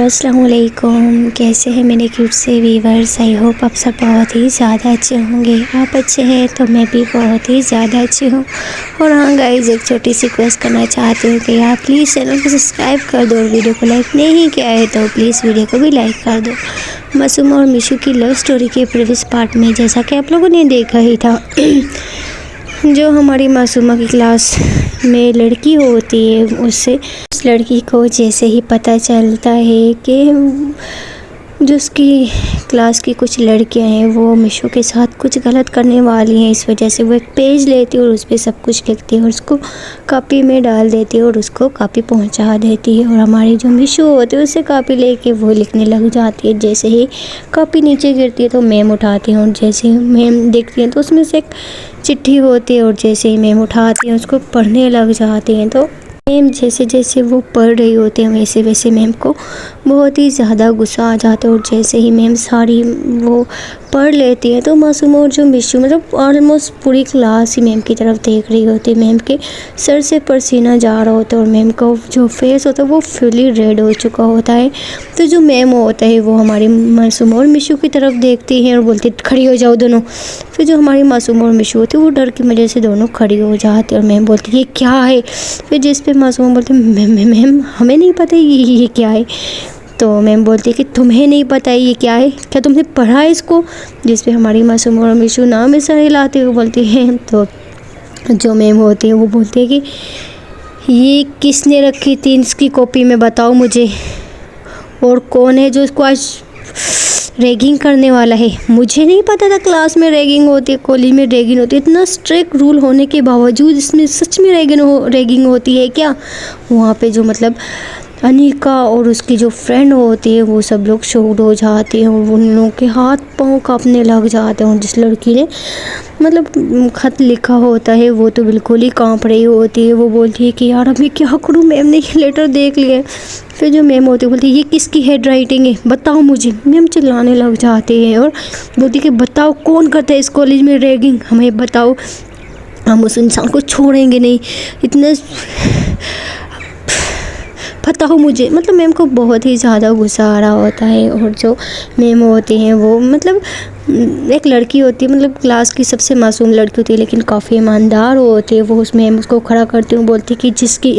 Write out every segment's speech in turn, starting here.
अस्सलाम वालेकुम। कैसे हैं मेरे क्यूट से व्यूअर्स। आई होप आप सब बहुत ही ज़्यादा अच्छे होंगे। आप अच्छे हैं तो मैं भी बहुत ही ज़्यादा अच्छी हूँ। और हाँ गाइस, एक छोटी सी रिक्वेस्ट करना चाहती हूँ कि आप प्लीज़ चैनल को सब्सक्राइब कर दो और वीडियो को लाइक नहीं किया है तो प्लीज़ वीडियो को भी लाइक कर दो। मासूम और मिशू की लव स्टोरी के प्रीवियस पार्ट में जैसा कि आप लोगों ने देखा ही था जो हमारी मासूमा की क्लास में लड़की होती है, उससे उस लड़की को जैसे ही पता चलता है कि जो उसकी क्लास की कुछ लड़कियां हैं वो मिशू के साथ कुछ गलत करने वाली हैं, इस वजह से वो एक पेज लेती है और उस पर सब कुछ लिखती है और उसको कॉपी में डाल देती है और उसको कॉपी पहुंचा देती है। और हमारी जो मिशू होती है उससे कॉपी लेके वो लिखने लग जाती है। जैसे ही कॉपी नीचे गिरती है तो मैम उठाती हैं और जैसे ही मैम देखती हैं तो उसमें से एक चिट्ठी होती है और जैसे ही मैम उठाती हैं उसको पढ़ने लग जाती हैं। तो मैम जैसे जैसे वो पढ़ रही होती है वैसे वैसे मैम को बहुत ही ज़्यादा गुस्सा आ जाता है और जैसे ही मैम सारी वो पढ़ लेती है तो मासूम और जो मिशू मतलब ऑलमोस्ट पूरी क्लास ही मैम की तरफ देख रही होती है। मैम के सर से पसीना जा रहा होता है और मैम का जो फेस होता है वो फुली रेड हो चुका होता है। तो जो मैम होता है वो हमारी मासूम और मिशू की तरफ देखती है और बोलती है खड़ी हो जाओ दोनों। फिर जो हमारी मासूम और मिशू होती है वो डर की वजह से दोनों खड़ी हो जाती है और मैम बोलती है ये क्या है। फिर जिस पे मासूम बोलती है मैम हमें नहीं पता ये क्या है। तो मैम बोलती है कि तुम्हें नहीं पता ये क्या है, क्या तुमने पढ़ा है इसको। जिस पे हमारी मासूम और मिशू नाम ऐसा हिलाते हुए बोलती है। तो जो मैम होती है वो बोलती है कि ये किसने रखी थी इसकी कॉपी में, बताओ मुझे, और कौन है जो इसको आज रैगिंग करने वाला है। मुझे नहीं पता था क्लास में रैगिंग होती है, कॉलेज में रैगिंग होती है। इतना स्ट्रिक्ट रूल होने के बावजूद इसमें सच में रैगिंग होती है क्या। वहाँ पे जो मतलब अनिका और उसकी जो फ्रेंड होती है वो सब लोग शॉक्ड हो जाते हैं और उन लोगों के हाथ पाँव कांपने लग जाते हैं। और जिस लड़की ने मतलब ख़त लिखा होता है वो तो बिल्कुल ही कांप रही होती है। वो बोलती है कि यार अब मैं क्या करूँ, मैम ने ये लेटर देख लिया है। फिर जो मैम होती है बोलती है ये किसकी हैंड राइटिंग है, बताओ मुझे। मैम चिल्लाने लग जाते हैं और बोलती है कि बताओ कौन करता है इस कॉलेज में रैगिंग, हमें बताओ, हम उस इंसान को छोड़ेंगे नहीं, इतने पता हो मुझे। मतलब मैम को बहुत ही ज़्यादा गुस्सा आ रहा होता है। और जो मैम होती हैं वो मतलब एक लड़की होती है, मतलब क्लास की सबसे मासूम लड़की होती है लेकिन काफ़ी ईमानदार होती है। वो उस मैम उसको खड़ा करती हूँ, बोलती है कि जिसकी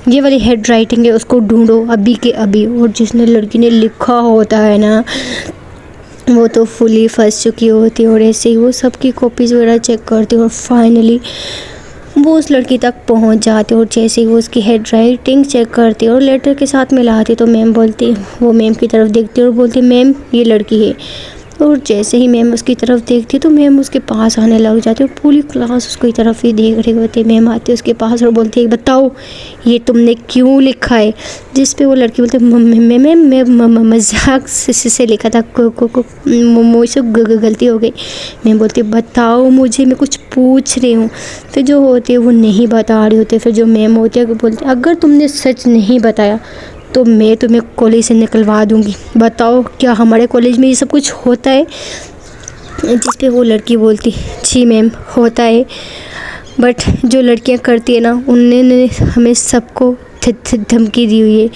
ये वाली हेड राइटिंग है उसको ढूंढो अभी के अभी। और जिसने लड़की ने लिखा होता है ना वो तो फुली फंस चुकी होती है। और ऐसे ही वो सबकी कॉपीज़ वगैरह चेक करती है और फाइनली वो उस लड़की तक पहुंच जाती है। और जैसे ही वो उसकी हेड राइटिंग चेक करती है और लेटर के साथ मिलाती है तो मैम बोलती है, वो मैम की तरफ देखती है और बोलती है मैम ये लड़की है। और जैसे ही मैम उसकी तरफ देखती है तो मैम उसके पास आने लग जाती है और पूरी क्लास उसकी तरफ ही देख रही होती है। मैम आती है उसके पास और बोलती है बताओ ये तुमने क्यों लिखा है। जिस पे वो लड़की बोलती है मैं मजाक से लिखा था, मुझसे गलती हो गई। मैम बोलती है बताओ मुझे, मैं कुछ पूछ रही हूँ। फिर जो होती है वो नहीं बता रही होती है। फिर जो मैम होती है वो बोलती है अगर तुमने सच नहीं बताया तो मैं तुम्हें कॉलेज से निकलवा दूंगी, बताओ क्या हमारे कॉलेज में ये सब कुछ होता है। जिस पे वो लड़की बोलती जी मैम होता है, बट जो लड़कियां करती है ना उन्होंने हमें सबको धमकी दी हुई है।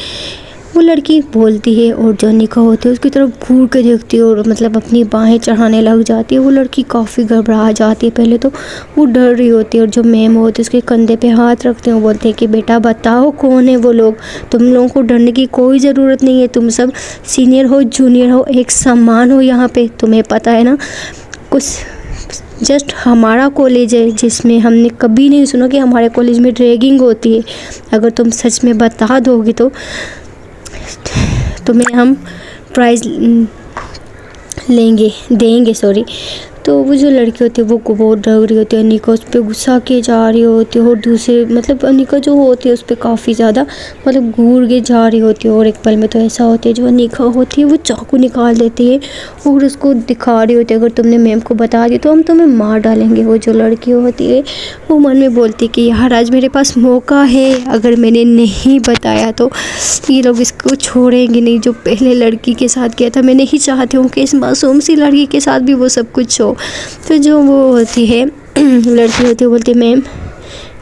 वो लड़की बोलती है और जो अनिका होती है उसकी तरफ घूर के देखती है और मतलब अपनी बाहें चढ़ाने लग जाती है। वो लड़की काफ़ी घबरा जाती है, पहले तो वो डर रही होती है। और जो मैम होती है उसके कंधे पे हाथ रखते हैं, वो बोलते हैं कि बेटा बताओ कौन है वो लोग, तुम लोगों को डरने की कोई ज़रूरत नहीं है, तुम सब सीनियर हो जूनियर हो एक समान हो यहाँ पे, तुम्हें पता है ना। कुछ जस्ट हमारा कॉलेज है जिसमें हमने कभी नहीं सुना कि हमारे कॉलेज में रैगिंग होती है। अगर तुम सच में बता दोगी तो तुम्हें हम प्राइज़ देंगे सॉरी। तो वो जो लड़की होती है वो बहुत डर रही होती है, अनिका उस पर गुस्सा किए जा रही होती है और दूसरे मतलब अनिका जो होती है उस पर काफ़ी ज़्यादा मतलब घूर के जा रही होती है। और एक पल में तो ऐसा होती है जो अनिका होती है वो चाकू निकाल देती है और उसको दिखा रही होती है अगर तुमने मैम को बता दी तो हम तुम्हें मार डालेंगे। वो जो लड़की होती है वो मन में बोलती है कि यार आज मेरे पास मौका है, अगर मैंने नहीं बताया तो ये लोग इसको छोड़ेंगे नहीं। जो पहले लड़की के साथ किया था मैं नहीं चाहती हूँ कि इस मासूम सी लड़की के साथ भी वो सब कुछ हो। फिर जो वो होती है लड़की होती है बोलती है मैम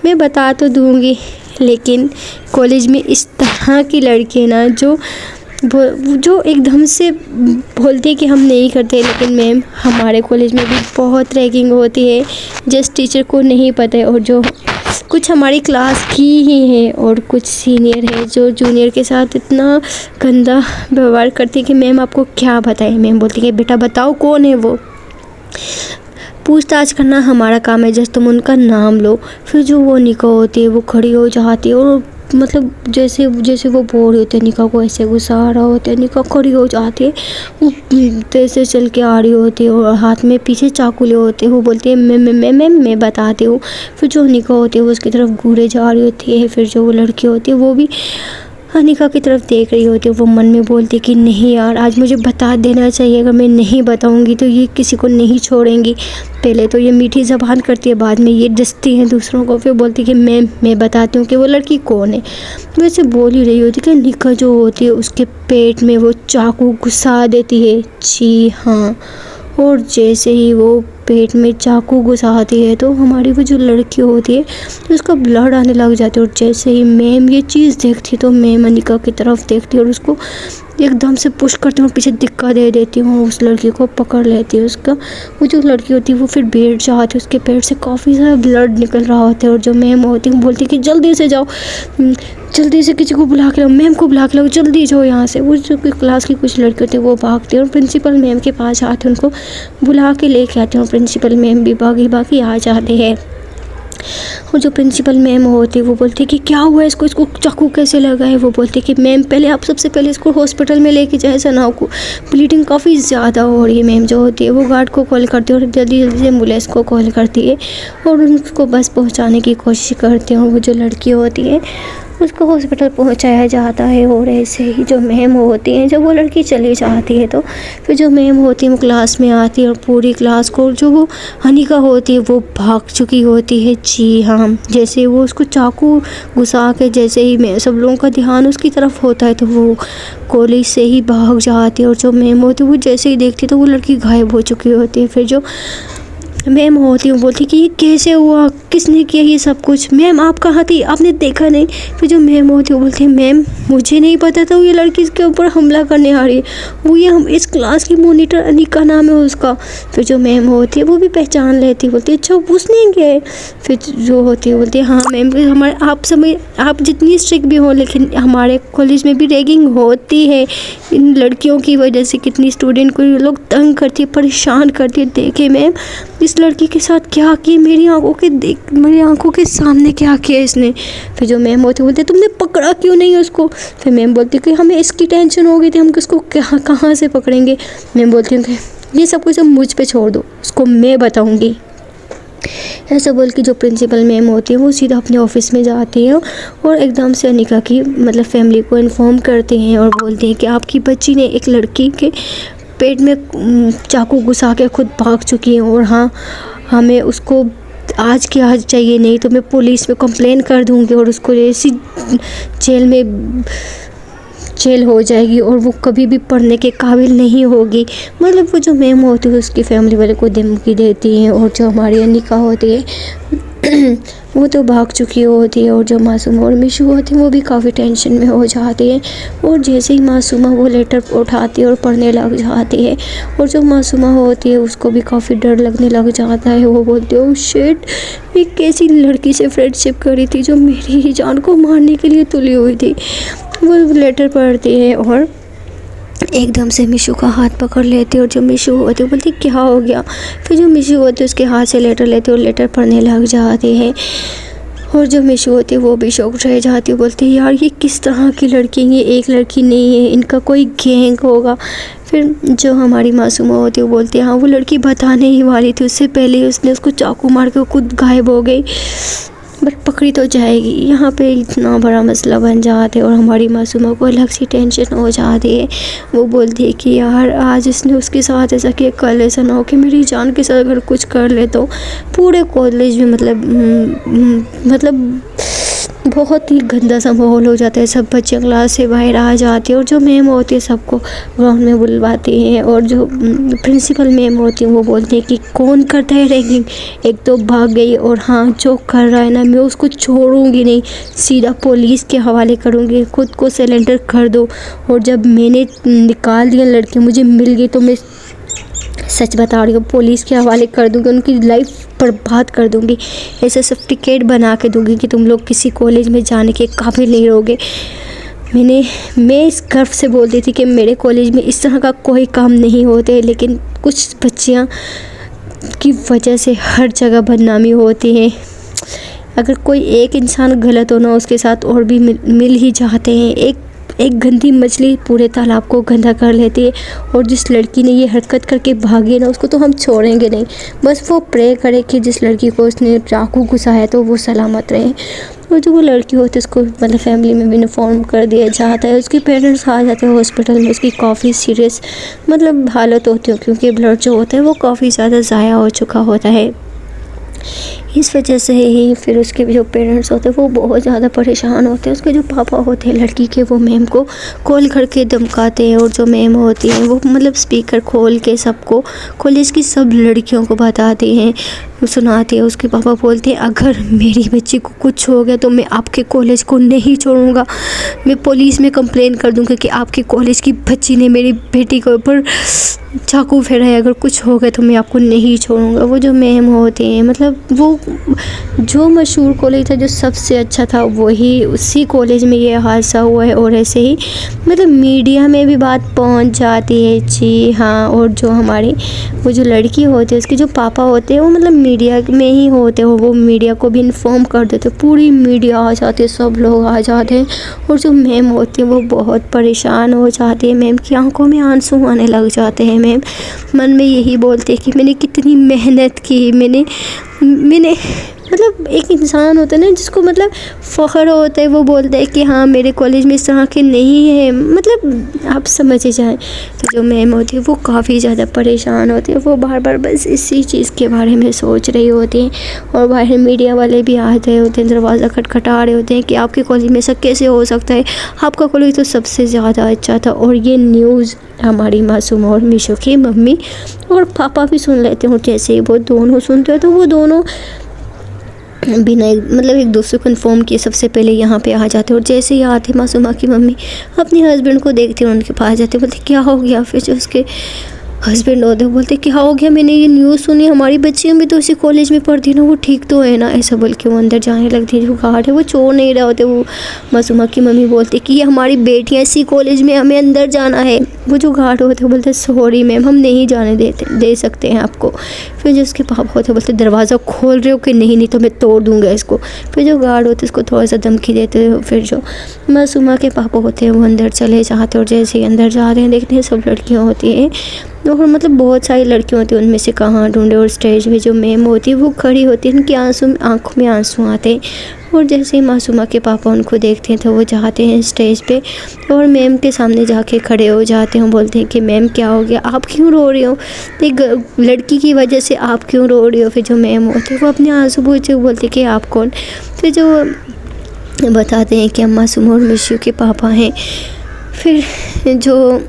मैं बता तो दूंगी लेकिन कॉलेज में इस तरह की लड़की है ना जो वो जो एकदम से बोलते कि हम नहीं करते, लेकिन मैम हमारे कॉलेज में भी बहुत रैगिंग होती है, जस्ट टीचर को नहीं पता है। और जो कुछ हमारी क्लास की ही है और कुछ सीनियर है जो जूनियर के साथ इतना गंदा व्यवहार करती है कि मैम आपको क्या बताएं। मैम बोलती है बेटा बताओ कौन है वो। पूछताछ करना हमारा काम है, जस्ट तुम उनका नाम लो। फिर जो वो निका होती है वो खड़ी हो जाती है और मतलब जैसे जैसे वो बोल रहे होते हैं निका को ऐसे गुस्सा आ रहा होता है, निका खड़ी हो जाती है, वो तेज से चल के आ रही होती है और हाथ में पीछे चाकू ले होते हैं। वो बोलती है मैं बताती हूँ। फिर जो निका होती है वो उसकी तरफ घूरे जा रही होती है। फिर जो वो लड़की होती है वो भी अनिका की तरफ देख रही होती है। वो मन में बोलती कि नहीं यार, आज मुझे बता देना चाहिए, अगर मैं नहीं बताऊंगी तो ये किसी को नहीं छोड़ेंगी। पहले तो ये मीठी ज़बान करती है, बाद में ये डसती हैं दूसरों को। फिर बोलती कि मैं बताती हूँ कि वो लड़की कौन है। वैसे बोल ही रही होती कि निका जो होती है उसके पेट में वो चाकू घुसा देती है। जी हाँ, और जैसे ही वो पेट में चाकू घुसाती है तो हमारी वो जो लड़की होती है तो उसका ब्लड आने लग जाता है। और जैसे ही मैम ये चीज़ देखती तो मैम अनिका की तरफ देखती और उसको एकदम से पुश करती हूँ, पीछे धक्का दे देती हूँ, उस लड़की को पकड़ लेती है। उसका वो जो लड़की होती है वो फिर बैठ जाती है, उसके पेट से काफ़ी सारा ब्लड निकल रहा होता है। और जो मैम होती है बोलती है कि जल्दी से जाओ, जल्दी से किसी को बुला के लाओ, मैम को बुला के लाओ, जल्दी जाओ यहाँ से। वो जो क्लास की कुछ लड़के होते हैं वो भागते हैं और प्रिंसिपल मैम के पास आते हैं, उनको बुला के लेके आते हैं। और प्रिंसिपल मैम भी भागी आ जाते हैं। और जो प्रिंसिपल मैम होती है वो बोलती है कि क्या हुआ इसको चाकू कैसे लगा है। वो बोलती है कि मैम पहले आप सबसे पहले इसको हॉस्पिटल में लेके जाए, सनाओ को ब्लीडिंग काफ़ी ज़्यादा हो रही है। मैम जो होती है वो गार्ड को कॉल करती है और जल्दी जल्दी से एम्बुलेंस को कॉल करती है और उनको बस पहुंचाने की कोशिश करते हैं। और वो जो लड़की होती है उसको हॉस्पिटल पहुंचाया जाता है। और ऐसे ही जो मैम होती हैं, जब वो लड़की चली जाती है तो फिर जो मैम होती है वो क्लास में आती है और पूरी क्लास को जो वो अनिका होती है वो भाग चुकी होती है। जी हाँ, जैसे वो उसको चाकू घुसा के जैसे ही मैं सब लोगों का ध्यान उसकी तरफ होता है तो वो कॉलेज से ही भाग जाती है। और जो मैम होती है वो जैसे ही देखती है तो वो लड़की गायब हो चुकी होती है। फिर जो मैम होती हूँ बोलती कि ये कैसे हुआ, किसने किया ये सब कुछ, मैम आप कहाँ थी, आपने देखा नहीं। फिर जो मैम होती है बोलती है मैम मुझे नहीं पता था ये लड़की इसके ऊपर हमला करने आ रही है, वो ये हम इस क्लास की मॉनिटर अनिका नाम है उसका। फिर जो मैम होती है वो भी पहचान लेती है, बोलती है अच्छा उसने किया है। फिर जो होती है बोलती है हाँ मैम, हमारे आप जितनी स्ट्रिक्ट भी हो लेकिन हमारे कॉलेज में भी रैगिंग होती है इन लड़कियों की वजह से। कितनी स्टूडेंट को ये लोग तंग करती है, परेशान करती है। देखे मैम इस लड़की के साथ क्या किया, मेरी आंखों के सामने क्या किया इसने। फिर जो मैम होती बोलते तुमने पकड़ा क्यों नहीं उसको। फिर मैम बोलती कि हमें इसकी टेंशन हो गई थी, हम किसको कहाँ से पकड़ेंगे। मैम बोलती हूँ कि ये सब कुछ मुझ पे छोड़ दो, उसको मैं बताऊँगी। ऐसा बोल के जो प्रिंसिपल मैम होती है वो सीधा अपने ऑफिस में जाती है और एकदम से अनिका की मतलब फैमिली को इन्फॉर्म करते हैं और बोलते हैं कि आपकी बच्ची ने एक लड़की के पेट में चाकू घुसा के खुद भाग चुकी है और हाँ हमें उसको आज की आज चाहिए, नहीं तो मैं पुलिस में कंप्लेन कर दूंगी और उसको ऐसी जेल हो जाएगी और वो कभी भी पढ़ने के काबिल नहीं होगी। मतलब वो जो मैम होती है उसकी फैमिली वाले को धमकी देती हैं। और जो हमारी अनिका होती है वो तो भाग चुकी होती है और जो मासूमा और मिशू होती है वो भी काफ़ी टेंशन में हो जाती है। और जैसे ही मासूमा वो लेटर उठाती है और पढ़ने लग जाती है और जो मासूमा होती है उसको भी काफ़ी डर लगने लग जाता है। वो बोलती है ओह शिट, एक कैसी लड़की से फ्रेंडशिप करी थी जो मेरी ही जान को मारने के लिए तुली हुई थी। वो लेटर पढ़ती है और एकदम से मिशू का हाथ पकड़ लेती है और जो मिशू होती है बोलती क्या हो गया। फिर जो मिशू होती है उसके हाथ से लेटर लेती है और लेटर पढ़ने लग जाती है। और जो मिशू होती है वो भी शौक रह जाती है, बोलती है यार ये किस तरह की लड़की है, ये एक लड़की नहीं है, इनका कोई गैंग होगा। फिर जो हमारी मासूमा होती है वो बोलती है हाँ वो लड़की बताने ही वाली थी, उससे पहले उसने उसको चाकू मार के खुद गायब हो गई, बट पकड़ी तो जाएगी। यहाँ पे इतना बड़ा मसला बन जाता है और हमारी मासूमा को अलग सी टेंशन हो जाती है। वो बोलती है कि यार आज इसने उसके साथ ऐसा किया, कल ऐसा ना हो कि मेरी जान के साथ अगर कुछ कर ले तो पूरे कॉलेज में मतलब बहुत ही गंदा सा माहौल हो जाता है। सब बच्चे क्लास से बाहर आ जाते हैं और जो मैम होती है सबको ग्राउंड में बुलवाती हैं और जो प्रिंसिपल मैम होती हैं वो बोलती हैं कि कौन करता है रैगिंग। एक तो भाग गई और हाँ, जो कर रहा है ना मैं उसको छोड़ूंगी नहीं, सीधा पुलिस के हवाले करूँगी, खुद को सरेंडर कर दो। और जब मैंने निकाल दिया लड़की मुझे मिल गई तो मैं सच बता रही हूँ पुलिस के हवाले कर दूँगी, उनकी लाइफ बर्बाद कर दूँगी। ऐसा सर्टिफिकेट बना के दूँगी कि तुम लोग किसी कॉलेज में जाने के काबिल नहीं रहोगे। मैं इस गर्व से बोलती थी कि मेरे कॉलेज में इस तरह का कोई काम नहीं होते, लेकिन कुछ बच्चियाँ की वजह से हर जगह बदनामी होती है। अगर कोई एक इंसान गलत हो ना उसके साथ और भी मिल ही जाते हैं। एक गंदी मछली पूरे तालाब को गंदा कर लेती है। और जिस लड़की ने ये हरकत करके भागी है ना उसको तो हम छोड़ेंगे नहीं। बस वो प्रे करे कि जिस लड़की को उसने चाकू घुसाया तो वो सलामत रहे। और जो वो लड़की होती है उसको मतलब फैमिली में भी इन्फॉर्म कर दिया जाता है। उसके पेरेंट्स आ जाते हैं हॉस्पिटल में। उसकी काफ़ी सीरियस मतलब हालत होती है क्योंकि ब्लड जो होता है वो काफ़ी ज़्यादा ज़ाया हो चुका होता है। इस वजह से ही फिर उसके जो पेरेंट्स होते हैं वो बहुत ज़्यादा परेशान होते हैं। उसके जो पापा होते हैं लड़की के वो मैम को कॉल करके धमकाते हैं। और जो मैम होती है वो मतलब स्पीकर खोल के सबको कॉलेज की सब लड़कियों को बताती हैं, सुनाती है। उसके पापा बोलते हैं अगर मेरी बच्ची को कुछ हो गया तो मैं आपके कॉलेज को नहीं छोड़ूंगा, मैं पुलिस में कंप्लेन कर दूंगा कि आपके कॉलेज की बच्ची ने मेरी बेटी के ऊपर चाकू फेरा है, अगर कुछ हो गया तो मैं आपको नहीं छोड़ूंगा। वो जो मैम होती हैं मतलब वो जो मशहूर कॉलेज था जो सबसे अच्छा था वही उसी कॉलेज में ये हादसा हुआ है। और ऐसे ही मतलब मीडिया में भी बात पहुंच जाती है। जी हाँ, और जो हमारी वो जो लड़की होती है उसके जो पापा होते हैं वो मतलब मीडिया में ही होते हैं। वो मीडिया को भी इन्फॉर्म कर देते, पूरी मीडिया आ जाती है, सब लोग आ जाते हैं। और जो मैम होती है वो बहुत परेशान हो जाती है। मैम की आंखों में आंसू आने लग जाते हैं। मैम मन में यही बोलते हैं कि मैंने कितनी मेहनत की, मैंने मतलब एक इंसान होता है ना जिसको मतलब फ़ख्र होता है, वो बोलता है कि हाँ मेरे कॉलेज में इस तरह के नहीं है, मतलब आप समझ ही जाएं। तो जो मैम होती है वो काफ़ी ज़्यादा परेशान होती है। वो बार बार बस इसी चीज़ के बारे में सोच रही होती हैं। और बाहर मीडिया वाले भी आ रहे होते हैं, दरवाज़ा खटखटा रहे होते हैं कि आपके कॉलेज में ऐसा कैसे हो सकता है, आपका कॉलेज तो सबसे ज़्यादा अच्छा था। और ये न्यूज़ हमारी मासूम और मीशो की मम्मी और पापा भी सुन लेते हैं। और जैसे ही वो दोनों सुनते हैं तो वो दोनों बिना मतलब एक दूसरे को इन्फॉर्म किए सबसे पहले यहाँ पे आ जाते हैं। और जैसे ही आते मासूमा की मम्मी अपने हस्बैंड को देखते हैं, उनके पास जाते, बोलते क्या हो गया। फिर जो उसके हस्बैंड होते हैं बोलते क्या हो गया, मैंने ये न्यूज़ सुनी, हमारी बच्चियाँ भी तो इसी कॉलेज में पढ़ती ना, वो ठीक तो है ना। ऐसा बोल के वो अंदर जाने लगती है। जो गार्ड है वो छोड़ नहीं रहे होते। वो मासूमा की मम्मी बोलती कि ये हमारी बेटियाँ इसी कॉलेज में, हमें अंदर जाना है। वो जो गार्ड होते हैं बोलते सॉरी मैम हम नहीं जाने दे सकते हैं आपको। फिर जो उसके पापा होते बोलते दरवाज़ा खोल रहे हो कि नहीं तो मैं तोड़ दूँगा इसको। फिर जो गार्ड होते उसको थोड़ा सा धमकी देते हैं। फिर जो मासूमा के पापा होते हैं वो अंदर चले जाते हैं। और जैसे ही अंदर जाते हैं देखते हैं सब लड़कियाँ होती हैं और मतलब बहुत सारी लड़कियाँ होती हैं, उनमें से कहाँ ढूंढे। और स्टेज में जो मैम होती है वो खड़ी होती है, उनकी आंखों में आंसू आते हैं। और जैसे ही मासूमा के पापा उनको देखते हैं तो वो जाते हैं स्टेज पे और मैम के सामने जाके खड़े हो जाते हैं। बोलते हैं कि मैम क्या हो गया, आप क्यों रो रही हो, एक लड़की की वजह से आप क्यों रो रही हो। फिर जो मैम होती है वो अपने आंसू पूछते बोलते हैं कि आप कौन। फिर जो बताते हैं कि हम मासूम और मिशू के पापा हैं। फिर जो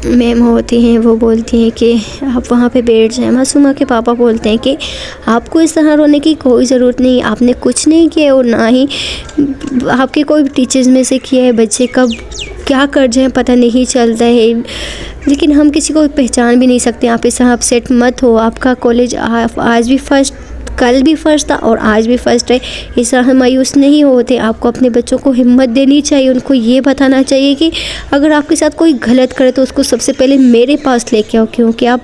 मैम होती हैं वो बोलती हैं कि आप वहाँ पे बैठ जाएं। मासूमा के पापा बोलते हैं कि आपको इस तरह रोने की कोई ज़रूरत नहीं, आपने कुछ नहीं किया और ना ही आपके कोई टीचर्स में से किया है। बच्चे कब क्या कर जाए पता नहीं चलता है, लेकिन हम किसी को पहचान भी नहीं सकते। आप इस तरह अपसेट मत हो, आपका कॉलेज आज भी फर्स्ट, कल भी फर्स्ट था और आज भी फर्स्ट है। इस तरह मायूस नहीं होते। आपको अपने बच्चों को हिम्मत देनी चाहिए, उनको ये बताना चाहिए कि अगर आपके साथ कोई गलत करे तो उसको सबसे पहले मेरे पास लेके आओ, क्योंकि आप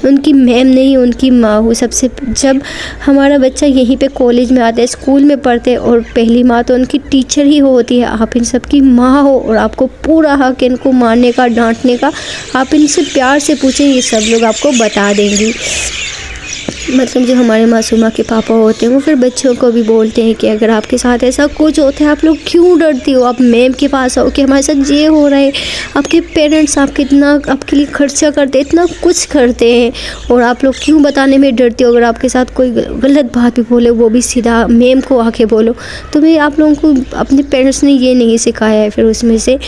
उनकी मैम नहीं उनकी माँ हो। सबसे जब हमारा बच्चा यहीं पे कॉलेज में आता है, स्कूल में पढ़ते हैं और पहली माँ तो उनकी टीचर ही होती है। आप इन सब की माँ हो और आपको पूरा हक है इनको मारने का, डांटने का। आप इनसे प्यार से पूछें, ये सब लोग आपको बता देंगी। मतलब जो हमारे मासूमा के पापा होते हैं वो फिर बच्चों को भी बोलते हैं कि अगर आपके साथ ऐसा कुछ होता है आप लोग क्यों डरती हो, आप मैम के पास आओ कि हमारे साथ ये हो रहा है। आपके पेरेंट्स आपके इतना आपके लिए खर्चा करते हैं, इतना कुछ करते हैं, और आप लोग क्यों बताने में डरती हो। अगर आपके साथ कोई गलत बात भी बोले वो भी सीधा मैम को आके बोलो। तो भाई आप लोगों को अपने पेरेंट्स ने ये नहीं सिखाया है। फिर उसमें से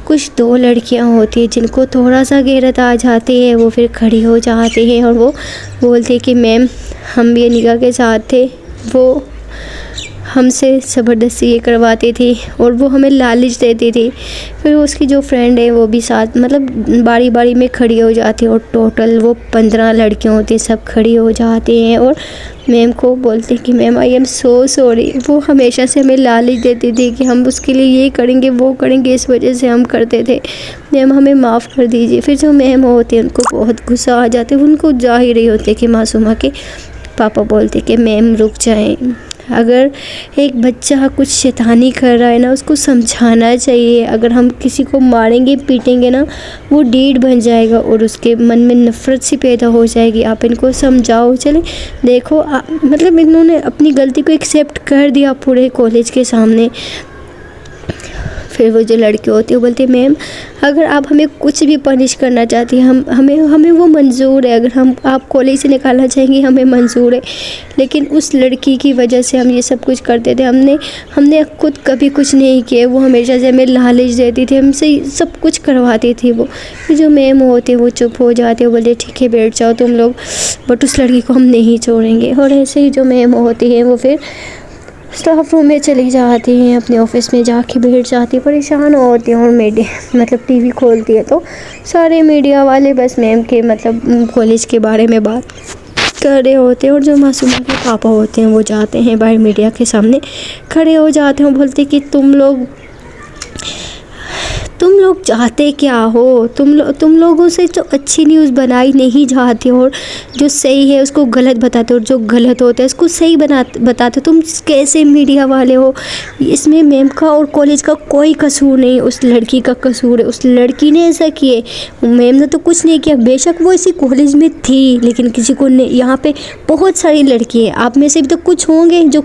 कुछ 2 लड़कियां होती हैं जिनको थोड़ा सा गैरत आ जाती है, वो फिर खड़ी हो जाती हैं और वो बोलती है कि मैम हम भी अनिका के साथ थे, वो हमसे ज़बरदस्ती ये करवाती थी और वो हमें लालच देती थी। फिर उसकी जो फ्रेंड है वो भी साथ मतलब बारी बारी में खड़ी हो जाती है और टोटल वो 15 लड़कियाँ होती हैं, सब खड़ी हो जाती हैं और मैम को बोलते हैं कि ma'am I am so sorry. वो हमेशा से हमें लालच देती थी कि हम उसके लिए ये करेंगे वो करेंगे, इस वजह से हम करते थे, मैम हमें माफ़ कर दीजिए। फिर जो मैम होते हैं उनको बहुत गुस्सा आ जाते हैं, उनको जा ही रही होती है कि मासूमा के पापा बोलते कि मैम रुक जाएं, अगर एक बच्चा कुछ शैतानी कर रहा है ना उसको समझाना चाहिए। अगर हम किसी को मारेंगे पीटेंगे ना वो डीड बन जाएगा और उसके मन में नफ़रत सी पैदा हो जाएगी। आप इनको समझाओ। चले देखो मतलब इन्होंने अपनी गलती को एक्सेप्ट कर दिया पूरे कॉलेज के सामने। फिर वो जो लड़की होती है वो बोलती है मैम अगर आप हमें कुछ भी पनिश करना चाहती हैं हमें वो मंजूर है, अगर हम आप कॉलेज से निकालना चाहेंगी हमें मंजूर है, लेकिन उस लड़की की वजह से हम ये सब कुछ करते थे। हमने खुद कभी कुछ नहीं किया, वो हमेशा से हमें लालच देती थी, हमसे सब कुछ करवाती थी। वो जो मैम होती है वो चुप हो जाते, वो बोलते ठीक है बैठ जाओ तुम लोग, बट उस लड़की को हम नहीं छोड़ेंगे। और ऐसे ही जो मैम होती है वो फिर स्टाफ रूम में चली जाती हैं, अपने ऑफिस में जाके बैठ जाती है, परेशान होती हैं। और मीडिया मतलब टीवी खोलती है तो सारे मीडिया वाले बस मैम के मतलब कॉलेज के बारे में बात कर रहे होते हैं। और जो मासूमा के पापा होते हैं वो जाते हैं बाहर मीडिया के सामने खड़े हो जाते हैं, बोलते कि तुम लोग चाहते क्या हो, तुम लोगों से जो अच्छी न्यूज़ बनाई नहीं जाती और जो सही है उसको गलत बताते हो और जो गलत होता है उसको सही बताते हो। तुम कैसे मीडिया वाले हो। इसमें मैम का और कॉलेज का कोई कसूर नहीं, उस लड़की का कसूर है। उस लड़की ने ऐसा किए, मैम ने तो कुछ नहीं किया। बेशक वो इसी कॉलेज में थी लेकिन किसी को नहीं, यहाँ पे बहुत सारी लड़की है, आप में से भी तो कुछ होंगे जो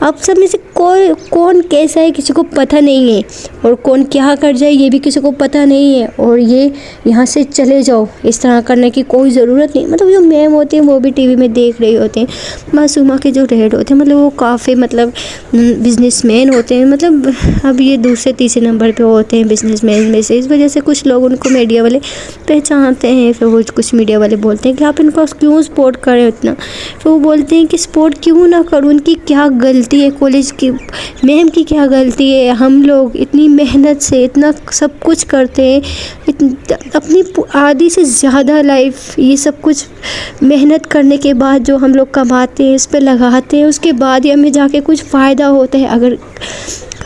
आप सब में से कौन कैसा है किसी को पता नहीं है, और कौन क्या कर जाए ये भी किसी को पता नहीं है। और ये यहाँ से चले जाओ, इस तरह करने की कोई ज़रूरत नहीं। मतलब जो मैम होते हैं वो भी टीवी में देख रही होते हैं। मासूमा के जो रेड होते हैं मतलब वो काफ़ी मतलब बिजनेसमैन होते हैं, मतलब अब ये दूसरे तीसरे नंबर पे होते हैं बिजनेसमैन में से। इस वजह से कुछ लोग उनको मीडिया वाले पहचानते हैं। फिर वो कुछ मीडिया वाले बोलते हैं कि आप इनको क्यों सपोर्ट करें इतना। फिर वो बोलते हैं कि सपोर्ट क्यों ना करूँ, उनकी क्या गलती है, कॉलेज की मैम की क्या गलती है। हम लोग इतनी मेहनत से इतना सब कुछ करते हैं, अपनी आधी से ज़्यादा लाइफ ये सब कुछ मेहनत करने के बाद जो हम लोग कमाते हैं इस पे लगाते हैं, उसके बाद ही हमें जाके कुछ फ़ायदा होता है। अगर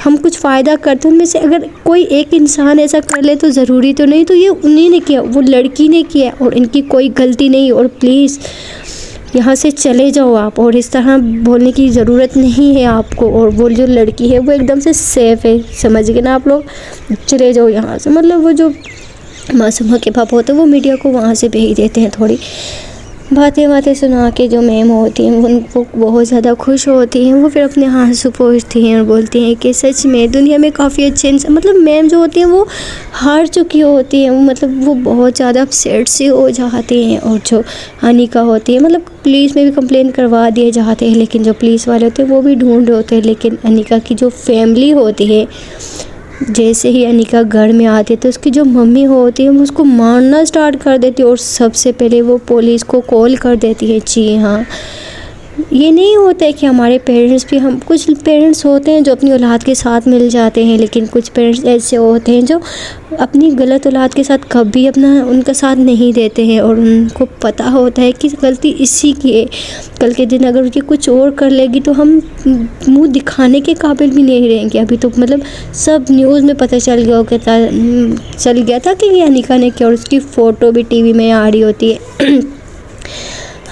हम कुछ फ़ायदा करते हैं उनमें से अगर कोई एक इंसान ऐसा कर ले तो ज़रूरी तो नहीं, तो ये उन्हीं ने किया, वो लड़की ने किया और इनकी कोई गलती नहीं। और प्लीज़ यहाँ से चले जाओ आप, और इस तरह बोलने की ज़रूरत नहीं है आपको। और वो जो लड़की है वो एकदम से सेफ़ है, समझ गए ना आप लोग, चले जाओ यहाँ से। मतलब वो जो मासूमा के पापा होते हैं वो मीडिया को वहाँ से भेज देते हैं। थोड़ी बातें सुना के जो मैम होती हैं उनको बहुत ज़्यादा खुश होती हैं। वो फिर अपने आंसू पोंछती हैं और बोलती हैं कि सच में दुनिया में काफ़ी अच्छे मतलब मैम जो होती हैं वो हार चुकी होती हैं, मतलब वो बहुत ज़्यादा अपसेट से हो जाती हैं। और जो अनिका होती है मतलब पुलिस में भी कंप्लेन करवा दिए जाते हैं, लेकिन जो पुलिस वाले होते हैं वो भी ढूंढ होते हैं। लेकिन अनिका की जो फैमिली होती है, जैसे ही अनिका घर में आती है तो उसकी जो मम्मी होती है वो उसको मारना स्टार्ट कर देती है और सबसे पहले वो पुलिस को कॉल कर देती है। जी हाँ, ये नहीं होता है कि हमारे पेरेंट्स भी, हम कुछ पेरेंट्स होते हैं जो अपनी औलाद के साथ मिल जाते हैं, लेकिन कुछ पेरेंट्स ऐसे होते हैं जो अपनी गलत औलाद के साथ कभी उनका साथ नहीं देते हैं और उनको पता होता है कि गलती इसी की है। कल के दिन अगर उसकी कुछ और कर लेगी तो हम मुंह दिखाने के काबिल भी नहीं रहेंगे। अभी तो मतलब सब न्यूज़ में पता चल गया था कि ये अनिका ने किया, और उसकी फ़ोटो भी टीवी में आ रही होती है।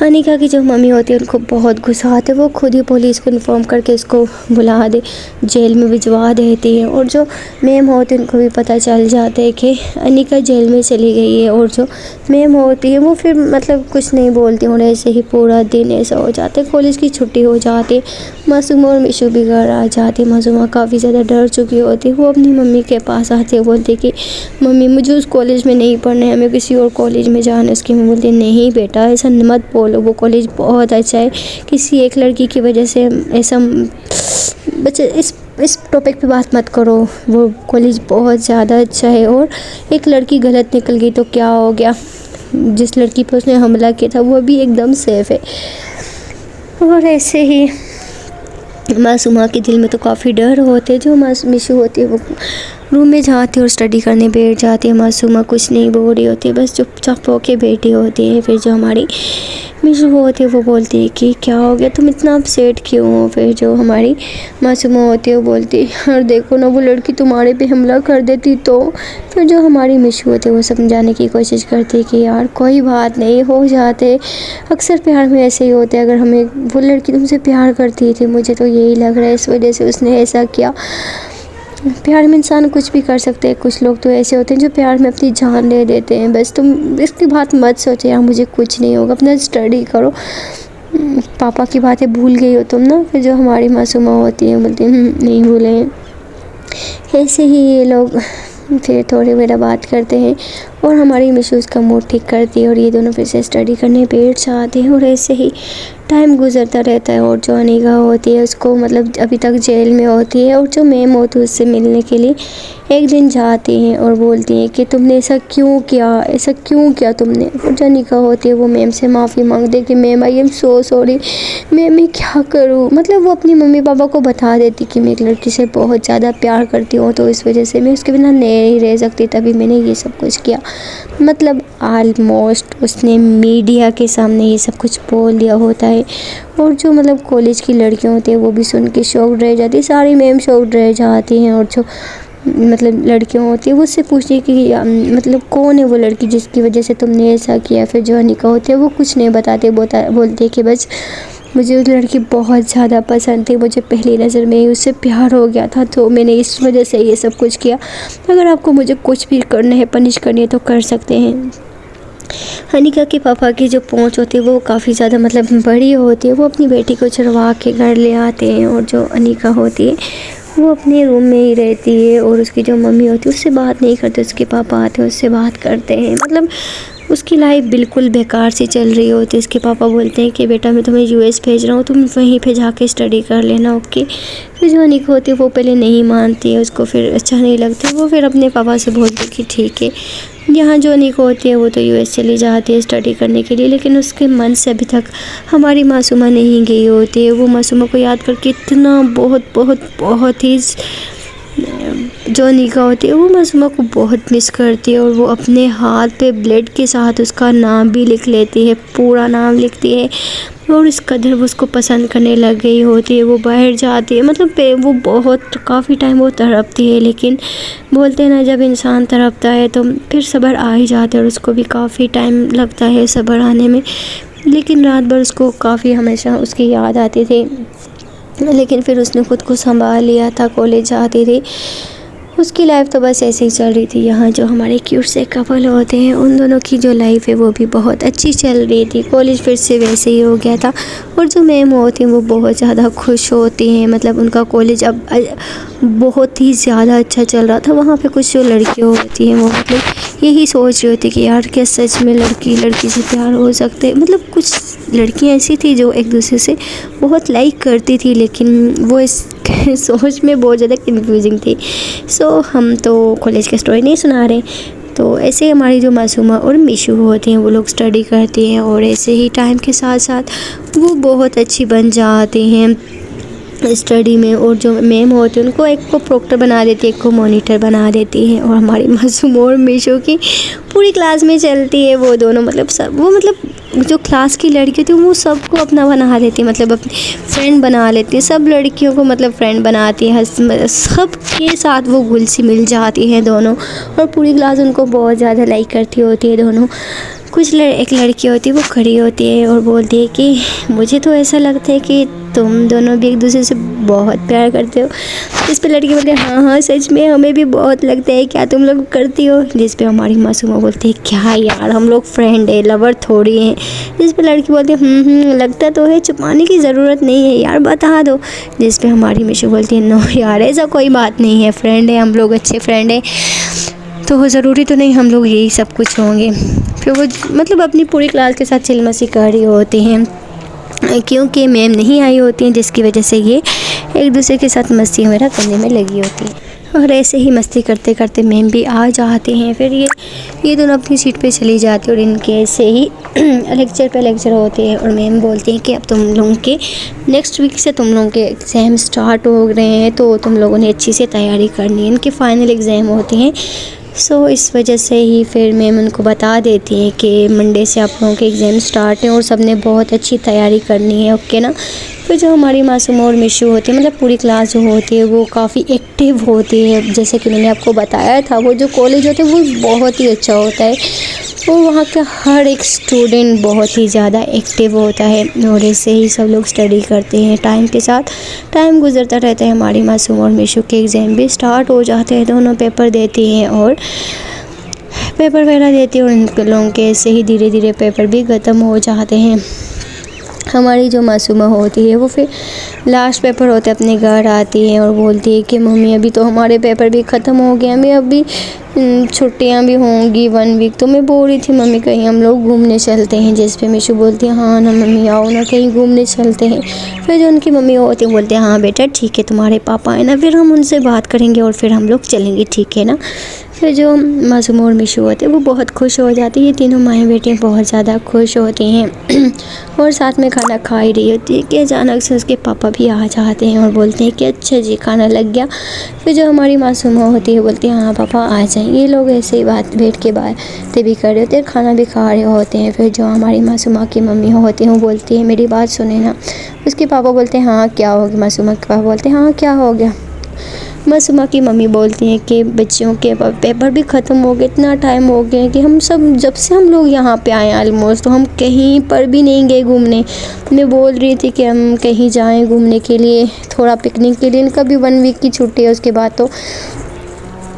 अनिका की जो मम्मी होती है उनको बहुत गुस्सा आता है, वो खुद ही पुलिस को इन्फॉर्म करके इसको बुला दे, जेल में भिजवा देती है। और जो मैम होती है उनको भी पता चल जाता है कि अनिका जेल में चली गई है। और जो मैम होती है वो फिर मतलब कुछ नहीं बोलती, और ऐसे ही पूरा दिन ऐसा हो जाता है। कॉलेज की छुट्टी हो जाती है, मासूमा और मिशू भी घर आ जाती है। मासूमा काफ़ी ज़्यादा डर चुकी होती है, वो अपनी मम्मी के पास आती है, बोलती कि मम्मी मुझे उस कॉलेज में नहीं पढ़ना है, हमें किसी और कॉलेज में जाना है। उसकी मम्मी बोलती नहीं बेटा ऐसा मत बोलो, वो कॉलेज बहुत अच्छा है, किसी एक लड़की की वजह से ऐसा बच्चे इस टॉपिक पे बात मत करो, वो कॉलेज बहुत ज़्यादा अच्छा है। और एक लड़की गलत निकल गई तो क्या हो गया, जिस लड़की पर उसने हमला किया था वो भी एकदम सेफ़ है। और ऐसे ही मासूमा के दिल में तो काफ़ी डर होते हैं। जो मिशू होती है वो रूम में जाती है और स्टडी करने बैठ जाती है। मासूमा कुछ नहीं बोल रही होती है, बस चुपचाप होके बैठी होती है। फिर जो हमारी मिशू होती है वो बोलती है कि क्या हो गया, तुम इतना अपसेट क्यों हो। फिर जो हमारी मासूमा होती है वो बोलती है यार देखो ना वो लड़की तुम्हारे पे हमला कर देती तो। फिर जो हमारी मिशू होती है वो समझाने की कोशिश करती है कि यार कोई बात नहीं, हो जाते, अक्सर प्यार में ऐसे ही होते हैं। अगर हमें वो लड़की तुमसे प्यार करती थी, मुझे तो यही लग रहा है इस वजह से उसने ऐसा किया। प्यार में इंसान कुछ भी कर सकते हैं, कुछ लोग तो ऐसे होते हैं जो प्यार में अपनी जान दे देते हैं। बस तुम इसकी बात मत सोचो यार मुझे कुछ नहीं होगा, अपना स्टडी करो, पापा की बातें भूल गई हो तुम ना। फिर जो हमारी मासूमा होती है बोलती है नहीं भूले हैं। ऐसे ही ये लोग फिर थोड़ी देर बात करते हैं और हमारी मिशू उसका मूड ठीक करती है और ये दोनों फिर से स्टडी करने बैठ जाते हैं। और ऐसे ही टाइम गुजरता रहता है। और जो अनिका होती है उसको मतलब अभी तक जेल में होती है, और जो मैम होती है उससे मिलने के लिए एक दिन जाती हैं और बोलती हैं कि तुमने ऐसा क्यों किया, ऐसा क्यों किया तुमने। और जो अनिका होती है वो मैम से माफ़ी मांगती है कि ma'am I am so sorry, मैं क्या करूँ। मतलब वो अपनी मम्मी पापा को बता देती कि मैं एक लड़की से बहुत ज़्यादा प्यार करती हूँ, तो इस वजह से मैं उसके बिना नहीं रह सकती, तभी मैंने ये सब कुछ किया। मतलब ऑलमोस्ट उसने मीडिया के सामने ये सब कुछ बोल दिया होता है। और जो मतलब कॉलेज की लड़कियां होती हैं वो भी सुन के शॉक्ड रह जाती है, सारी मैम शॉक्ड रह जाती हैं। और जो मतलब लड़कियां होती है वो उससे पूछती है कि मतलब कौन है वो लड़की जिसकी वजह से तुमने ऐसा किया। फिर जो अनिका होती है वो कुछ नहीं बताते, बोलते हैं कि बस मुझे उस लड़की बहुत ज़्यादा पसंद थी, मुझे पहली नज़र में ही उससे प्यार हो गया था, तो मैंने इस वजह से ये सब कुछ किया। अगर आपको मुझे कुछ भी करना है, पनिश करनी है तो कर सकते हैं। अनिका के पापा की जो पहुंच होती है वो काफ़ी ज़्यादा मतलब बड़ी होती है। वो अपनी बेटी को चढ़वा के घर ले आते हैं और जो अनिका होती है वो अपने रूम में ही रहती है और उसकी जो मम्मी होती है उससे बात नहीं करते, उसके पापा आते हैं उससे बात करते हैं। मतलब उसकी लाइफ बिल्कुल बेकार सी चल रही होती है। उसके पापा बोलते हैं कि बेटा मैं तुम्हें यूएस भेज रहा हूँ, तुम वहीं पे जाके स्टडी कर लेना, ओके। फिर जो अनिका होती है वो पहले नहीं मानती है, उसको फिर अच्छा नहीं लगता, वो फिर अपने पापा से बोलती है कि ठीक है। यहाँ जो अनिका होती है वो तो यूएस चली जाती है स्टडी करने के लिए, लेकिन उसके मन से अभी तक हमारी मासूमा नहीं गई होती है। वो मासूमा को याद करके इतना बहुत ही जो अनिका होती है वो मासूमा को बहुत मिस करती है। और वो अपने हाथ पे ब्लेड के साथ उसका नाम भी लिख लेती है, पूरा नाम लिखती है। और इस कदर वो उसको पसंद करने लग गई होती है। वो बाहर जाती है, मतलब वो बहुत काफ़ी टाइम वो तड़पती है, लेकिन बोलते हैं ना जब इंसान तड़पता है तो फिर सब्र आ ही जाता है। और उसको भी काफ़ी टाइम लगता है सब्र आने में, लेकिन रात भर उसको काफ़ी हमेशा उसकी याद आती थी। लेकिन फिर उसने खुद को संभाल लिया था, कॉलेज जाती थी। उसकी लाइफ तो बस ऐसे ही चल रही थी। यहाँ जो हमारे क्यूट से कपल होते हैं उन दोनों की जो लाइफ है वो भी बहुत अच्छी चल रही थी। कॉलेज फिर से वैसे ही हो गया था। और जो मैम होती हैं वो बहुत ज़्यादा खुश होती हैं, मतलब उनका कॉलेज अब बहुत ही ज़्यादा अच्छा चल रहा था। वहाँ पे कुछ जो लड़कियाँ होती हैं वो मतलब यही सोच रही होती कि यार क्या सच में लड़की से प्यार हो सकते। मतलब कुछ लड़कियाँ ऐसी थी जो एक दूसरे से बहुत लाइक करती थी, लेकिन वो इस सोच में बहुत ज़्यादा कन्फ्यूजिंग थी। सो हम तो कॉलेज की स्टोरी नहीं सुना रहे। तो ऐसे हमारी जो मासूमा और मिशू होती हैं वो लोग स्टडी करती हैं और ऐसे ही टाइम के साथ साथ वो बहुत अच्छी बन जाती हैं स्टडी में। और जो मैम होती है उनको एक को प्रोक्टर बना देती है, एक को मॉनिटर बना देती है। और हमारी मासूम और मिशू की पूरी क्लास में चलती है वो दोनों, मतलब सब वो मतलब जो क्लास की लड़की होती है वो सबको अपना बना देती है, मतलब अपनी फ्रेंड बना लेती है। सब लड़कियों को मतलब फ्रेंड बनाती है, सब के साथ वो घुल सी मिल जाती हैं दोनों। और पूरी क्लास उनको बहुत ज़्यादा लाइक करती होती है दोनों। एक लड़की होती है, वो खड़ी होती है और बोलती है कि मुझे तो ऐसा लगता है कि तुम दोनों भी एक दूसरे से बहुत प्यार करते हो। इस पे लड़की बोलती है हाँ हाँ सच में हमें भी बहुत लगता है, क्या तुम लोग करती हो? जिस पे हमारी मासूमा बोलती है क्या यार हम लोग फ्रेंड है, लवर थोड़ी हैं। जिस पे लड़की बोलती है लगता तो है, छुपाने की ज़रूरत नहीं है यार, बता दो। जिस पे हमारी मिशू बोलती है नो यार ऐसा कोई बात नहीं है, फ्रेंड है हम लोग, अच्छे फ्रेंड है, तो ज़रूरी तो नहीं हम लोग यही सब कुछ होंगे। फिर वो मतलब अपनी पूरी क्लास के साथ चिल मस्ती कर रही होती हैं, क्योंकि मैम नहीं आई होती हैं, जिसकी वजह से ये एक दूसरे के साथ मस्ती वगैरह करने में लगी होती है। और ऐसे ही मस्ती करते करते मैम भी आ जाते हैं। फिर ये दोनों अपनी सीट पे चली जाती हैं और इनके ऐसे ही लेक्चर पे लेक्चर होते हैं। और मैम बोलती हैं कि अब तुम लोगों के नेक्स्ट वीक से तुम लोगों के एग्ज़ाम स्टार्ट हो रहे हैं, तो तुम लोगों ने अच्छी से तैयारी करनी है, इनके फाइनल एग्ज़ाम होते हैं। सो इस वजह से ही फिर मैम उनको बता देती हैं कि मंडे से आप लोगों के एग्ज़ाम स्टार्ट हैं और सब ने बहुत अच्छी तैयारी करनी है, ओके ना। फिर जो हमारी मासूमा और मिशू होती है, मतलब पूरी क्लास जो होती है वो काफ़ी एक्टिव होती है। जैसे कि मैंने आपको बताया था, वो जो कॉलेज होता है वो बहुत ही अच्छा होता है और वहाँ का हर एक स्टूडेंट बहुत ही ज़्यादा एक्टिव होता है और ऐसे ही सब लोग स्टडी करते हैं। टाइम के साथ टाइम गुजरता रहता है, हमारी मासूम और मिशू के एग्ज़ाम भी स्टार्ट हो जाते हैं। दोनों पेपर देती हैं और पेपर वगैरह देती हैं और इन लोगों के ऐसे ही धीरे धीरे पेपर भी ख़त्म हो जाते हैं। हमारी जो मासूमा होती है वो फिर लास्ट पेपर होते अपने घर आती है और बोलती है कि मम्मी अभी तो हमारे पेपर भी ख़त्म हो गए, हमें अभी छुट्टियां भी होंगी 1 वीक, तो मैं बोल रही थी मम्मी कहीं हम लोग घूमने चलते हैं। जिस पे मिशू बोलती है हाँ ना मम्मी आओ ना कहीं घूमने चलते हैं। फिर जो उनकी मम्मी होती है बोलते हैं हाँ बेटा ठीक है, तुम्हारे पापा आए ना फिर हम उनसे बात करेंगे और फिर हम लोग चलेंगे, ठीक है ना। फिर जो मासूम और मिशू होते हैं वो बहुत खुश हो जाती है, ये तीनों माएँ बेटियाँ बहुत ज़्यादा खुश होती हैं और साथ में खाना खा ही रही होती है कि अचानक से उसके पापा भी आ जाते हैं और बोलते हैं कि अच्छा जी खाना लग गया। फिर जो हमारी मासूमा होती है बोलती है हाँ पापा आ जाएं। ये लोग ऐसे ही बैठ के बातें भी कर रहे होते हैं, खाना भी खा रहे होते हैं। फिर जो हमारी मासूमा की मम्मी होती हैं वो बोलती है मेरी बात सुने ना। उसके पापा बोलते हैं हाँ क्या हो गया? मासूमा के पापा बोलते हैं हाँ क्या हो गया? मासूमा की मम्मी बोलती हैं कि बच्चियों के पेपर भी ख़त्म हो गए, इतना टाइम हो गया कि हम सब जब से हम लोग यहाँ पे आए ऑलमोस्ट तो हम कहीं पर भी नहीं गए घूमने। मैं बोल रही थी कि हम कहीं जाएं घूमने के लिए, थोड़ा पिकनिक के लिए। इनका भी 1 वीक की छुट्टी है, उसके बाद तो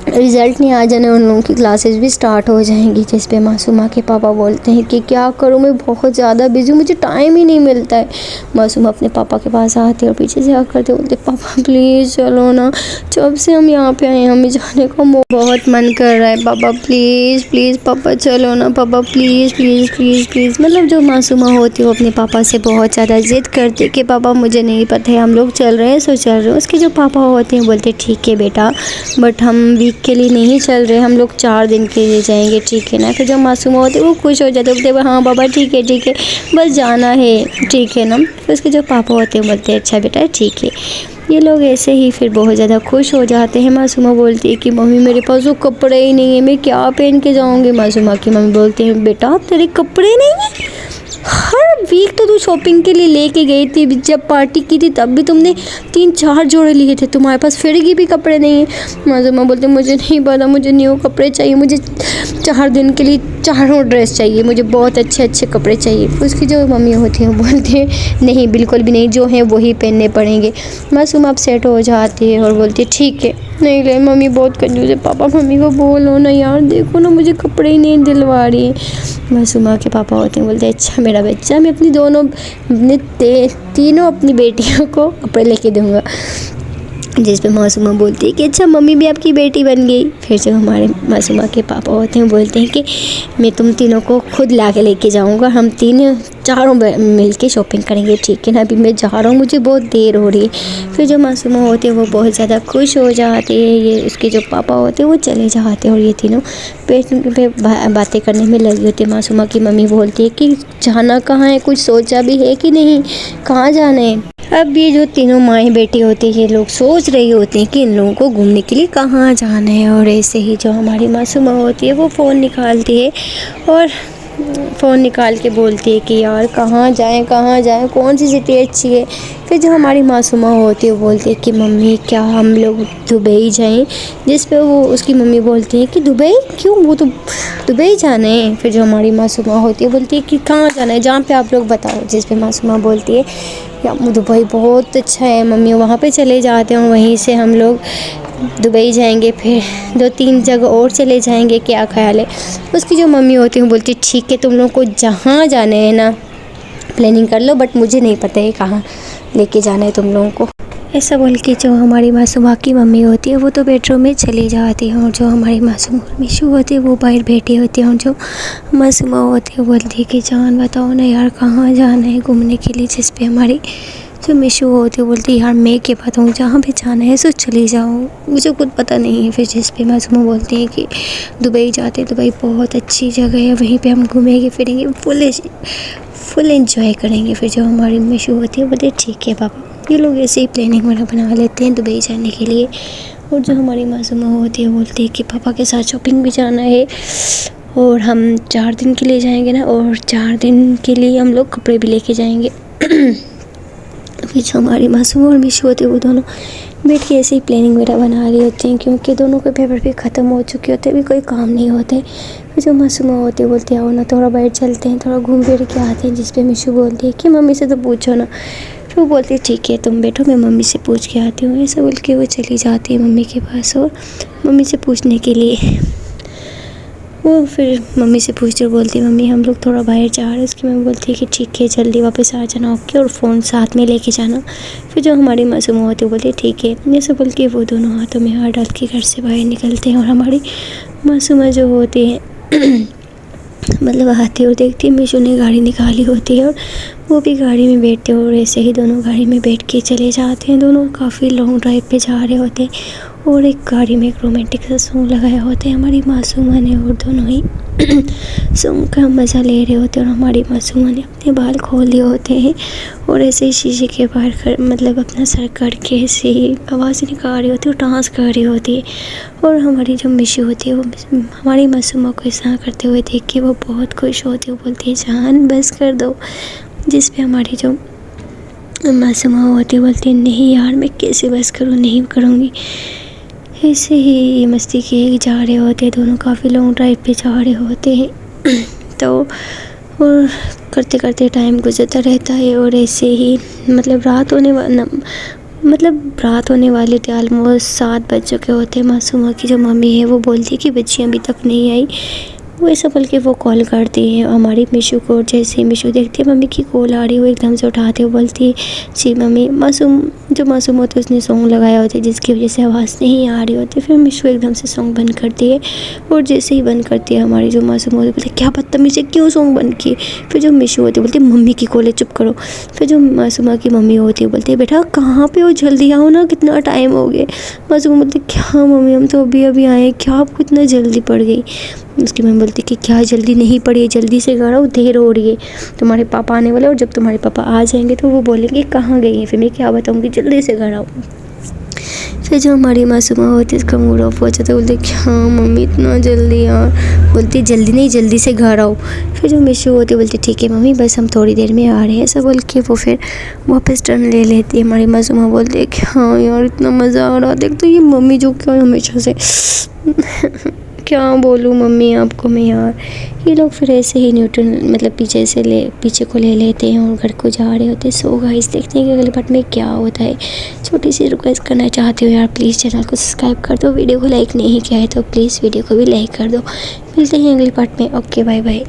रिज़ल्ट नहीं आ जाने उन लोगों की क्लासेस भी स्टार्ट हो जाएंगी। जिस पे मासूमा के पापा बोलते हैं कि क्या करूँ मैं बहुत ज़्यादा बिजी हूँ, मुझे टाइम ही नहीं मिलता है। मासूमा अपने पापा के पास आती है और पीछे से आकर के बोलते पापा प्लीज़ चलो ना, जब से हम यहाँ पे आए हमें जाने का बहुत मन कर रहा है, पापा प्लीज़ प्लीज़ पापा चलो ना, पापा प्लीज़ प्लीज़ प्लीज़ प्लीज़। मतलब जो मासूमा होती है वो अपने पापा से बहुत ज़्यादा ज़िद करती है कि पापा मुझे नहीं पता है, हम लोग चल रहे हैं सो चल रहे हैं। उसके जो पापा होते हैं बोलते ठीक है बेटा बट हम वीक के लिए नहीं चल रहे, हम लोग 4 दिन के लिए जाएंगे, ठीक है ना। फिर जो मासूम होते वो खुश हो जाते, बोलते हाँ बाबा ठीक है बस जाना है, ठीक है ना। फिर उसके जो पापा होते हैं बोलते हैं अच्छा बेटा ठीक है। ये लोग ऐसे ही फिर बहुत ज़्यादा खुश हो जाते हैं। मासूमा बोलती है कि मम्मी मेरे पास वो कपड़े ही नहीं है, मैं क्या पहन के जाऊँगी? मासूमा की मम्मी बोलती है बेटा तेरे कपड़े नहीं हैं? हर वीक तो तू शॉपिंग के लिए लेके गई थी, जब पार्टी की थी तब भी तुमने 3-4 जोड़े लिए थे, तुम्हारे पास फिर की भी कपड़े नहीं हैं। मासूमा बोलते मुझे नहीं पता, मुझे न्यू कपड़े चाहिए, मुझे 4 दिन के लिए 4 ड्रेस चाहिए, मुझे बहुत अच्छे अच्छे कपड़े चाहिए। उसकी जो मम्मी होती हैं बोलते हैं नहीं बिल्कुल भी नहीं, जो हैं वही पहनने पड़ेंगे। मासूमा अपसेट हो जाती है और बोलती है ठीक है नहीं ले, मम्मी बहुत कंजूस है, पापा मम्मी को बोलो ना यार, देखो ना मुझे कपड़े ही नहीं दिलवा रही है। मासूमा के पापा होते हैं बोलते हैं अच्छा मेरा बच्चा, मैं अपने तीनों अपनी बेटियों को कपड़े लेके दूँगा। जिस पे मासूमा बोलती है कि अच्छा मम्मी भी आपकी बेटी बन गई। फिर जो हमारे मासूमा के पापा होते हैं बोलते हैं कि मैं तुम तीनों को खुद ला के लेके जाऊँगा, हम चारों मिल के शॉपिंग करेंगे, ठीक है ना। अभी मैं जा रहा हूँ, मुझे बहुत देर हो रही है। फिर जो मासूमा होते हैं वो बहुत ज़्यादा खुश हो जाते हैं। ये उसके जो पापा होते हैं वो चले जाते हैं और ये तीनों पेट पे बातें करने में लगी होती है। मासूमा की मम्मी बोलती है कि जाना कहाँ है, कुछ सोचा भी है कि नहीं, कहाँ जाना है? अब ये जो तीनों माएँ बेटी होती है ये लोग सोच रही होती हैं कि इन लोगों को घूमने के लिए कहाँ जाना है। और ऐसे ही जो हमारी मासूमा होती है वो फ़ोन निकालती है और फ़ोन निकाल के बोलती है कि यार कहाँ जाएं, कौन सी सिटी अच्छी है, फिर जो हमारी मासूमा होती है वो बोलती है कि मम्मी क्या हम लोग दुबई जाएं, जिस पे वो उसकी मम्मी बोलती है कि दुबई क्यों, वो तो दुबई जाना है। फिर जो हमारी मासूमा होती है बोलती है कि कहाँ जाना है, जहाँ पे आप लोग बताओ। जिस पे मासूमा बोलती है या दुबई बहुत अच्छा है मम्मी, वहाँ पे चले जाते हैं, वहीं से हम लोग दुबई जाएंगे, फिर 2-3 जगह और चले जाएंगे, क्या ख्याल है। उसकी जो मम्मी होती है वो बोलती है ठीक है तुम लोग को जहाँ जाने हैं ना प्लानिंग कर लो, बट मुझे नहीं पता है कहाँ लेके जाना है तुम लोगों को। ऐसा बोल के जो हमारी मासूमा की मम्मी होती है वो तो बेडरूम में चली जाती है, और जो हमारी मासूम मिशू होती है वो बाहर बैठी होती है, और जो मासूमा होती है बोलती है कि जान बताओ ना यार कहाँ जाना है घूमने के लिए। जिस पे हमारी जो मिशू होती है बोलती है यार मैं क्या बताऊँ, जहाँ भी जाना है सो चली जाओ, मुझे कुछ पता नहीं है। फिर जिस पे मासूमा बोलती है कि दुबई जाते हैं, दुबई बहुत अच्छी जगह है, वहीं पे हम घूमेंगे फिरेंगे, फुल एंजॉय करेंगे। फिर जो हमारी मिशू होती है बोलती ठीक है पापा। ये लोग ऐसे ही प्लानिंग बना लेते हैं दुबई जाने के लिए। और जो हमारी मासूमा होती है बोलती है कि पापा के साथ शॉपिंग भी जाना है, और हम 4 दिन के लिए जाएंगे ना, और 4 दिन के लिए हम लोग कपड़े भी लेके जाएंगे। फिर जो हमारी मासूमा और मिशू होती है वो दोनों बैठ के ऐसे ही प्लानिंग वगैरह बना रही होती हैं, क्योंकि दोनों के पेपर भी ख़त्म हो चुके होते हैं, अभी कोई काम नहीं होते। फिर जो मासूमा होती है बोलती है आओ ना थोड़ा बाहर चलते हैं, थोड़ा घूम फिर के आते हैं। जिस पे मिशू बोलती है कि मम्मी से तो पूछो ना। फिर वो बोलती है ठीक है तुम बैठो मैं मम्मी से पूछ के आती हूँ। ऐसा बोल के वो चली जाती है मम्मी के पास, और मम्मी से पूछने के लिए वो फिर मम्मी से पूछते बोलती है मम्मी हम लोग थोड़ा बाहर जा रहे हैं। उसकी मम्मी बोलती है कि ठीक है जल्दी वापस आ जाना ओके, और फ़ोन साथ में लेके जाना। फिर जो हमारी मासूमा होती है बोलती है ठीक है। ये सब बोल के वो दोनों हाथों में हाथ डाल के घर से बाहर निकलते हैं, और हमारी मासूमा जो होती है मतलब आती है और देखती है मिशू ने गाड़ी निकाली होती है, और वो भी गाड़ी में बैठते हैं, और ऐसे ही दोनों गाड़ी में बैठ के चले जाते हैं। दोनों काफ़ी लॉन्ग ड्राइव पे जा रहे होते हैं, और एक गाड़ी में एक रोमांटिक सा सॉन्ग लगाया होता है हमारी मासूमा ने, और दोनों ही सॉन्ग का मज़ा ले रहे होते हैं। और हमारी मासूमा ने अपने बाल खोल लिए होते हैं, और ऐसे ही शीशे के बाहर मतलब अपना सर करके ऐसे ही आवाज़ निकाल रही होती है और डांस कर रही होती है। और हमारी जो मिशू होती है वो हमारी मासूमा को ऐसा करते हुए देख के वो बहुत खुश होती है, वो बोलती है जान बस कर दो। जिस पे हमारी जो मासूमा होती है बोलती है नहीं यार मैं कैसे बस करूँ, नहीं करूँगी। ऐसे ही मस्ती किए जा रहे होते हैं दोनों, काफ़ी लॉन्ग ड्राइव पे जा रहे होते हैं। तो और करते करते टाइम गुजरता रहता है, और ऐसे ही मतलब रात होने वाली थी, ऑलमोस्ट 7 बज चुके होते हैं। मासूमा की जो मम्मी है वो बोलती है कि बच्ची अभी तक नहीं आई। वो ऐसा बोल के वो कॉल करती है हमारी मिशू को, और जैसे ही मिशू देखती है मम्मी की कॉल आ रही है वो एकदम से उठाते हुए बोलती है जी मम्मी। जो मासूम होती है उसने सॉन्ग लगाया होता है जिसकी वजह से आवाज़ नहीं आ रही होती। फिर मिशू एकदम से सॉन्ग बंद करती है, और जैसे ही बंद करती है हमारी जो मासूम होती है बोलती है क्या बदतमीज़ी क्यों सॉन्ग बंद किए। फिर जो मिशू होती है बोलती है मम्मी की कॉल है चुप करो। फिर जो मासूमा की मम्मी होती है बोलती है बेटा कहाँ पे हो, जल्दी आओ ना कितना टाइम हो गया। मासूम बोलती है क्या मम्मी हम तो अभी आए, क्या आपको इतना जल्दी पड़ गई। उसकी मम्मी बोलती कि क्या जल्दी नहीं पड़ी है, जल्दी से घर आओ देर हो रही है, तुम्हारे पापा आने वाले, और जब तुम्हारे पापा आ जाएंगे तो वो बोलेंगे कहाँ गई है, फिर मैं क्या बताऊँगी, जल्दी से घर आओ। फिर जो हमारी मासूमा होती है उसका मूड ऑफ हो जाता है, बोलती क्या मम्मी इतना जल्दी यार। बोलती जल्दी नहीं जल्दी से घर आओ। फिर जो मिशू होती है बोलती ठीक है मम्मी बस हम थोड़ी देर में आ रहे हैं। ऐसा बोल के वो फिर वापस टर्न ले लेती है। हमारी मासूमा बोलती है कि हाँ यार इतना मज़ा आ रहा, देख तो ये मम्मी जो क्या हमेशा से क्या बोलूँ मम्मी आपको मैं यार। ये लोग फिर ऐसे ही न्यूटन मतलब पीछे को ले लेते हैं और घर को जा रहे होते हैं। सो गाइस देखते हैं कि अगले पार्ट में क्या होता है। छोटी सी रिक्वेस्ट करना चाहती हूँ यार, प्लीज़ चैनल को सब्सक्राइब कर दो, वीडियो को लाइक नहीं किया है तो प्लीज़ वीडियो को भी लाइक कर दो। मिलते हैं अगले पार्ट में, ओके बाय बाय।